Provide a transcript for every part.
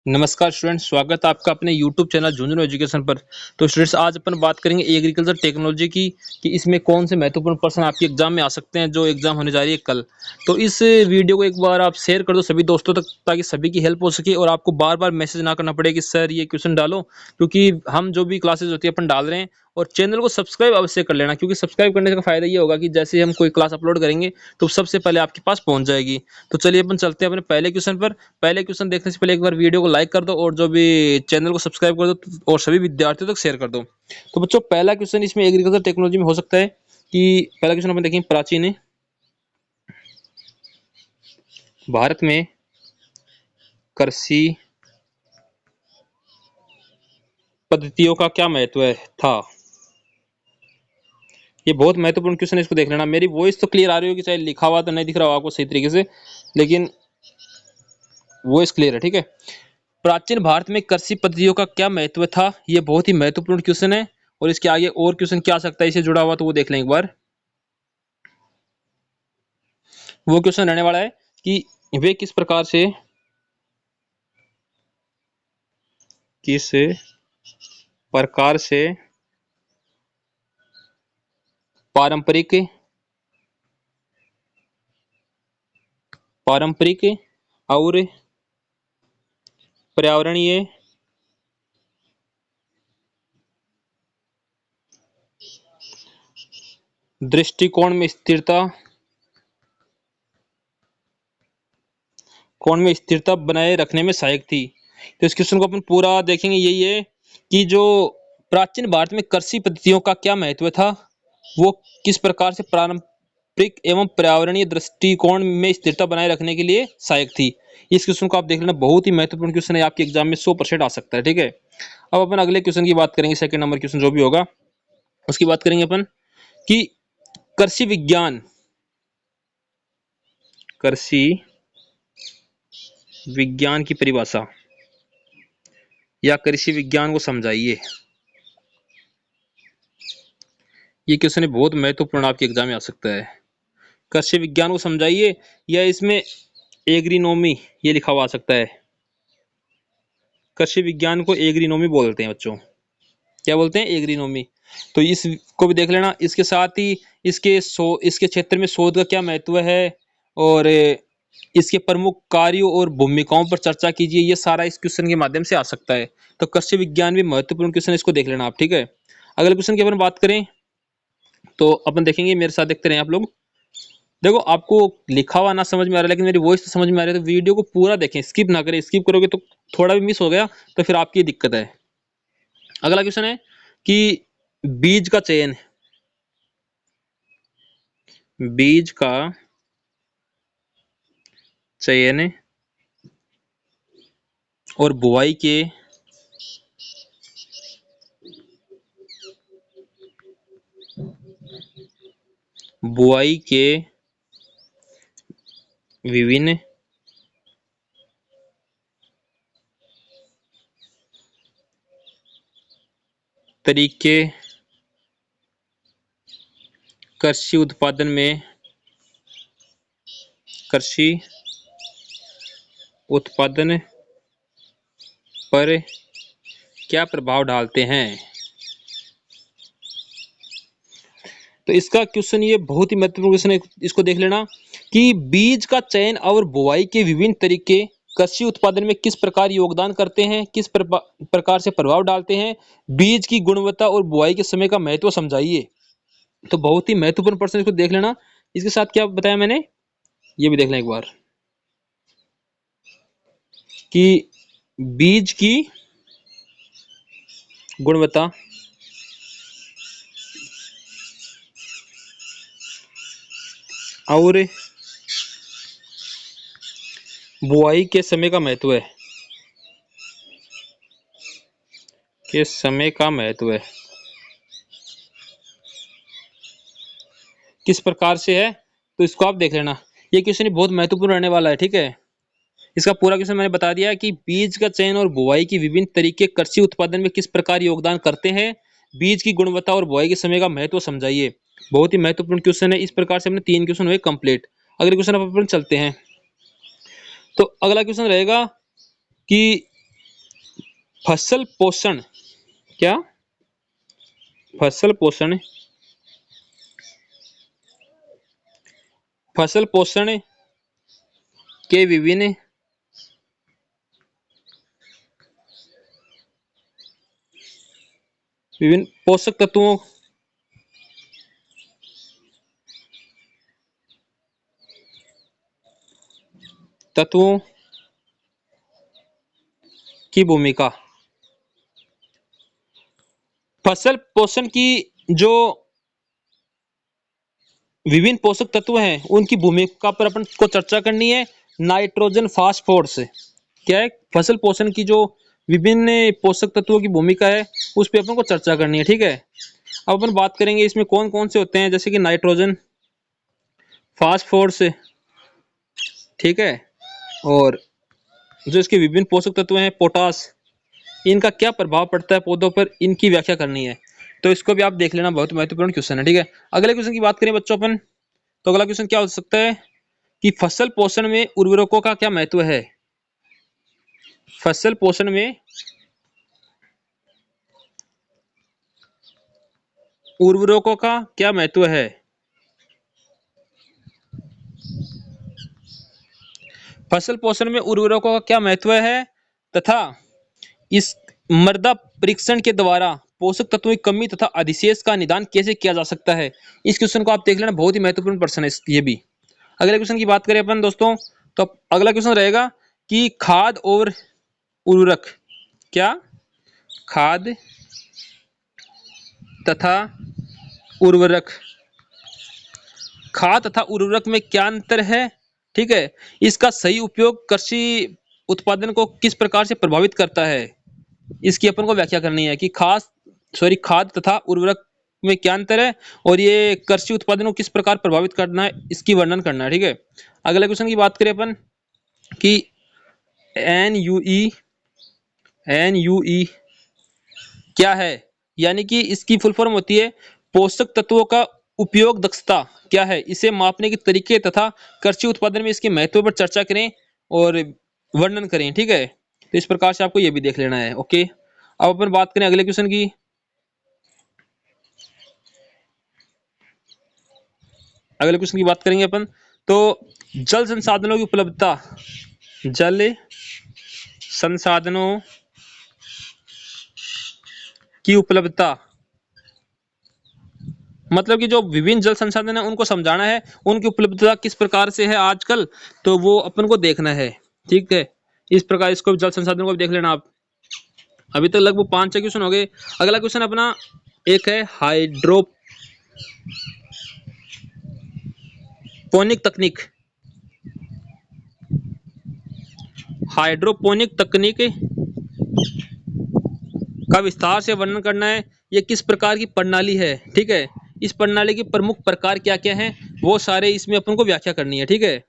नमस्कार स्टूडेंट्स, स्वागत है आपका अपने यूट्यूब चैनल झुंझुनू एजुकेशन पर। तो स्टूडेंट्स, आज अपन बात करेंगे एग्रीकल्चर टेक्नोलॉजी की कि इसमें कौन से महत्वपूर्ण प्रश्न आपके एग्जाम में आ सकते हैं, जो एग्जाम होने जा रही है कल। तो इस वीडियो को एक बार आप शेयर कर दो सभी दोस्तों तक, ताकि सभी की हेल्प हो सके और आपको बार बार मैसेज ना करना पड़े कि सर ये क्वेश्चन डालो, क्योंकि हम जो भी क्लासेज होती है अपन डाल रहे हैं। और चैनल को सब्सक्राइब अवश्य कर लेना, क्योंकि सब्सक्राइब करने का फायदा ये होगा कि जैसे हम कोई क्लास अपलोड करेंगे तो सबसे पहले आपके पास पहुंच जाएगी। तो चलिए अपन चलते हैं अपने पहले क्वेश्चन पर। पहले क्वेश्चन देखने से पहले एक बार वीडियो को लाइक कर दो और जो भी चैनल को सब्सक्राइब कर दो और सभी विद्यार्थियों तक शेयर कर दो। तो बच्चों, पहला क्वेश्चन इसमें एग्रीकल्चर टेक्नोलॉजी में हो सकता है कि पहला क्वेश्चन अपन देखें, प्राचीन भारत में कृषि पद्धतियों का क्या महत्व था। ये बहुत महत्वपूर्ण क्वेश्चन है, इसको देख लेना। मेरी वॉइस तो क्लियर आ रही होगी, चाहे लिखा हुआ तो नहीं दिख रहा हो आपको सही तरीके से, लेकिन वॉइस क्लियर है, ठीक है। प्राचीन भारत में कृषि पद्धतियों का क्या महत्व था, ये बहुत ही महत्वपूर्ण क्वेश्चन है। और इसके आगे और क्वेश्चन क्या आ सकता है इससे जुड़ा हुआ, तो वो देख लें एक बार। वो क्वेश्चन रहने वाला है कि वे किस प्रकार से पारंपरिक पारंपरिक और पर्यावरणीय दृष्टिकोण में स्थिरता बनाए रखने में सहायक थी। तो इस क्वेश्चन को अपन पूरा देखेंगे। यही है कि जो प्राचीन भारत में कृषि पद्धतियों का क्या महत्व था, वो किस प्रकार से पारंपरिक एवं पर्यावरणीय दृष्टिकोण में स्थिरता बनाए रखने के लिए सहायक थी। इस क्वेश्चन को आप देख लेना, बहुत ही महत्वपूर्ण क्वेश्चन है, आपके एग्जाम में 100% आ सकता है, ठीक है। अब अपन अगले क्वेश्चन की बात करेंगे, सेकंड नंबर क्वेश्चन जो भी होगा उसकी बात करेंगे अपन कि कृषि विज्ञान की परिभाषा या कृषि विज्ञान को समझाइए। ये क्वेश्चन बहुत महत्वपूर्ण आपके एग्जाम में आ सकता है। कृषि विज्ञान को समझाइए, या इसमें एग्रीनोमी ये लिखा हुआ आ सकता है। कृषि विज्ञान को एग्रीनोमी बोलते हैं बच्चों। क्या बोलते हैं? एग्रीनोमी। तो इसको भी देख लेना। इसके साथ ही इसके क्षेत्र में शोध का क्या महत्व है, और इसके प्रमुख कार्यों और भूमिकाओं पर चर्चा कीजिए। ये सारा इस क्वेश्चन के माध्यम से आ सकता है। तो कृषि विज्ञान भी महत्वपूर्ण क्वेश्चन है, इसको देख लेना आप, ठीक है। अगले क्वेश्चन की अपन बात करें तो अपन देखेंगे, मेरे साथ देखते रहे आप लोग। देखो, आपको लिखा हुआ ना समझ में आ रहा है, लेकिन मेरी वॉइस तो समझ में आ रही है, तो वीडियो को पूरा देखें, स्किप ना करें। स्किप करोगे तो थोड़ा भी मिस हो गया तो फिर आपकी दिक्कत है। अगला क्वेश्चन है कि बीज का चयन और बुआई के विभिन्न तरीके कृषि उत्पादन पर क्या प्रभाव डालते हैं। तो इसका क्वेश्चन ये बहुत ही महत्वपूर्ण क्वेश्चन है, इसको देख लेना कि बीज का चयन और बुआई के विभिन्न तरीके कृषि उत्पादन में किस प्रकार योगदान करते हैं, किस प्रकार से प्रभाव डालते हैं। बीज की गुणवत्ता और बुआई के समय का महत्व समझाइए। तो बहुत ही महत्वपूर्ण प्रश्न, इसको देख लेना। इसके साथ क्या बताया मैंने, ये भी देख लें एक बार कि बीज की गुणवत्ता और बुआई के समय का महत्व है, किस प्रकार से है। तो इसको आप देख लेना। ये क्वेश्चन बहुत महत्वपूर्ण रहने वाला है, ठीक है। इसका पूरा क्वेश्चन मैंने बता दिया है कि बीज का चयन और बुआई के विभिन्न तरीके कृषि उत्पादन में किस प्रकार योगदान करते हैं। बीज की गुणवत्ता और बुआई के समय का महत्व समझाइए। बहुत ही महत्वपूर्ण क्वेश्चन है। इस प्रकार से हमने 3 क्वेश्चन हुए कंप्लीट। अगले क्वेश्चन अपन चलते हैं। तो अगला क्वेश्चन रहेगा कि फसल पोषण, क्या फसल पोषण, फसल पोषण के विभिन्न विभिन्न पोषक तत्वों तत्वों की भूमिका। फसल पोषण की जो विभिन्न पोषक तत्व हैं उनकी भूमिका पर अपन को चर्चा करनी है। नाइट्रोजन, फास्फोरस, क्या है, फसल पोषण की जो विभिन्न पोषक तत्वों की भूमिका है उस पर अपन को चर्चा करनी है। ठीक है, अब अपन बात करेंगे इसमें कौन कौन से होते हैं, जैसे कि नाइट्रोजन, फास्फोरस, ठीक है, और जो इसके विभिन्न पोषक तत्व हैं, पोटास, इनका क्या प्रभाव पड़ता है पौधों पर, इनकी व्याख्या करनी है। तो इसको भी आप देख लेना, बहुत महत्वपूर्ण क्वेश्चन है। ठीक है, अगले क्वेश्चन की बात करें बच्चों अपन, तो अगला क्वेश्चन क्या हो सकता है कि फसल पोषण में उर्वरकों का क्या महत्व है। फसल पोषण में उर्वरकों का क्या महत्व है। फसल पोषण में उर्वरकों का क्या महत्व है तथा इस मृदा परीक्षण के द्वारा पोषक तत्वों की कमी तथा अधिशेष का निदान कैसे किया जा सकता है। इस क्वेश्चन को आप देख लेना, बहुत ही महत्वपूर्ण प्रश्न है ये भी। अगले क्वेश्चन की बात करें अपन दोस्तों, तो अगला क्वेश्चन रहेगा कि खाद और उर्वरक, क्या खाद तथा उर्वरक, खाद तथा उर्वरक में क्या अंतर है। ठीक है, इसका सही उपयोग कृषि उत्पादन को किस प्रकार से प्रभावित करता है, इसकी अपन को व्याख्या करनी है कि खाद तथा उर्वरक में क्या अंतर है और ये कृषि उत्पादन को किस प्रकार प्रभावित करना है, इसकी वर्णन करना है। ठीक है, अगले क्वेश्चन की बात करें अपन कि एन यू ई क्या है, यानी कि इसकी फुल फॉर्म होती है पोषक तत्वों का उपयोग दक्षता क्या है, इसे मापने के तरीके तथा कृषि उत्पादन में इसके महत्व पर चर्चा करें और वर्णन करें। ठीक है, तो इस प्रकार से आपको यह भी देख लेना है। ओके, अब अपन बात करें अगले क्वेश्चन की। अगले क्वेश्चन की बात करेंगे अपन, तो जल संसाधनों की उपलब्धता, जल संसाधनों की उपलब्धता मतलब कि जो विभिन्न जल संसाधन है उनको समझाना है, उनकी उपलब्धता किस प्रकार से है आजकल, तो वो अपन को देखना है। ठीक है, इस प्रकार इसको जल संसाधनों को भी देख लेना आप। अभी तक लगभग 5-6 क्वेश्चन हो गए। अगला क्वेश्चन अपना एक है हाइड्रोपोनिक तकनीक। हाइड्रोपोनिक तकनीक का विस्तार से वर्णन करना है, ये किस प्रकार की प्रणाली है। ठीक है, इस प्रणाली के प्रमुख प्रकार क्या क्या हैं वो सारे इसमें अपन को व्याख्या करनी है। ठीक है,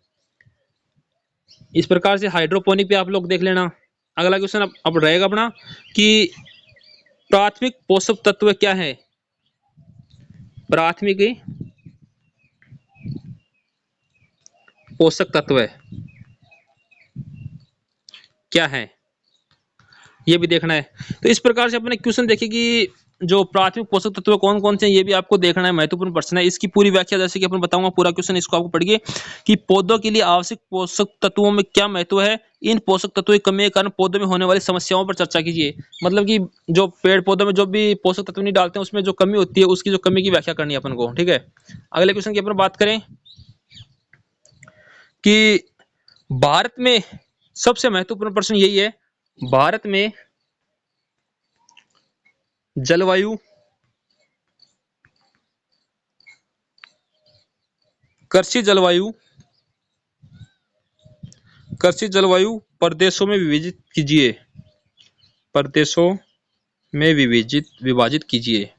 इस प्रकार से हाइड्रोपोनिक पे आप लोग देख लेना। अगला क्वेश्चन अब रहेगा अपना कि प्राथमिक पोषक तत्व क्या है, प्राथमिक पोषक तत्व क्या है, ये भी देखना है। तो इस प्रकार से अपने क्वेश्चन देखिए कि जो प्राथमिक पोषक तत्व कौन कौन से हैं ये भी आपको देखना है, महत्वपूर्ण प्रश्न है। इसकी पूरी व्याख्या जैसे कि अपन बताऊंगा पूरा क्वेश्चन, इसको आपको पढ़िए कि पौधों के लिए आवश्यक पोषक तत्वों में क्या महत्व है, इन पोषक तत्वों की कमी के कारण पौधों में होने वाली समस्याओं पर चर्चा कीजिए। मतलब कि जो पेड़ पौधों में जो भी पोषक तत्व नहीं डालते हैं उसमें जो कमी होती है उसकी जो कमी की व्याख्या करनी है अपन को। ठीक है, अगले क्वेश्चन की अपन बात करें कि भारत में सबसे महत्वपूर्ण प्रश्न यही है, भारत में जलवायु कृषि जलवायु प्रदेशों में विभाजित कीजिए, प्रदेशों में विभाजित कीजिए।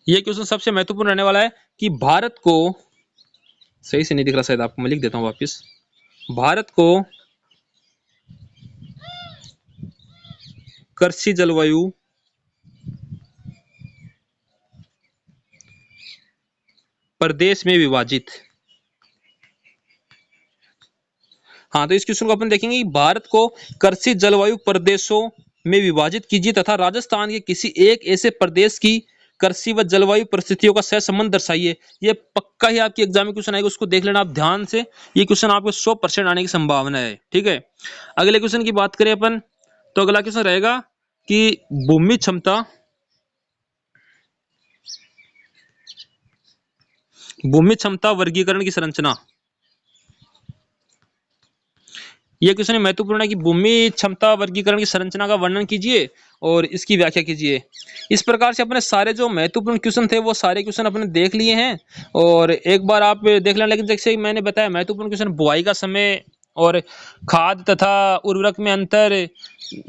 यह क्वेश्चन सबसे महत्वपूर्ण रहने वाला है कि भारत को, सही से नहीं दिख रहा शायद आपको, मैं लिख देता हूं वापिस, भारत को कृषि जलवायु प्रदेश में विभाजित, हाँ, तो इस क्वेश्चन को अपन देखेंगे कि भारत को कृषि जलवायु प्रदेशों में विभाजित कीजिए तथा राजस्थान के किसी एक ऐसे प्रदेश की कृषि व जलवायु परिस्थितियों का सहसंबंध दर्शाइए। ये पक्का ही आपकी एग्जाम में क्वेश्चन आएगा, उसको देख लेना आप ध्यान से। ये क्वेश्चन आपको 100% आने की संभावना है। ठीक है, अगले क्वेश्चन की बात करें अपन, तो अगला क्वेश्चन रहेगा कि भूमि क्षमता वर्गीकरण की संरचना। यह क्वेश्चन महत्वपूर्ण है कि भूमि क्षमता वर्गीकरण की संरचना का वर्णन कीजिए और इसकी व्याख्या कीजिए। इस प्रकार से अपने सारे जो महत्वपूर्ण क्वेश्चन थे वो सारे क्वेश्चन अपने देख लिए हैं और एक बार आप देख लें। लेकिन जैसे मैंने बताया, महत्वपूर्ण क्वेश्चन बुआई का समय और खाद तथा उर्वरक में अंतर,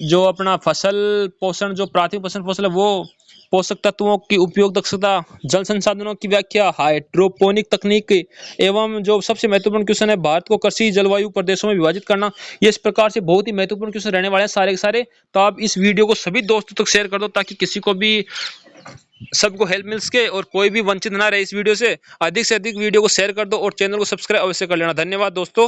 जो अपना फसल पोषण, जो प्राथमिक पोषण फसल है वो, पोषक तत्वों की उपयोग दक्षता, जल संसाधनों की व्याख्या, हाइड्रोपोनिक तकनीक एवं जो सबसे महत्वपूर्ण क्वेश्चन है भारत को कृषि जलवायु प्रदेशों में विभाजित करना। ये इस प्रकार से बहुत ही महत्वपूर्ण क्वेश्चन रहने वाले हैं सारे के सारे। तो आप इस वीडियो को सभी दोस्तों तक शेयर कर दो ताकि किसी को भी, सबको हेल्प मिल सके और कोई भी वंचित ना रहे इस वीडियो से। अधिक वीडियो को शेयर कर दो और चैनल को सब्सक्राइब अवश्य कर लेना। धन्यवाद दोस्तों।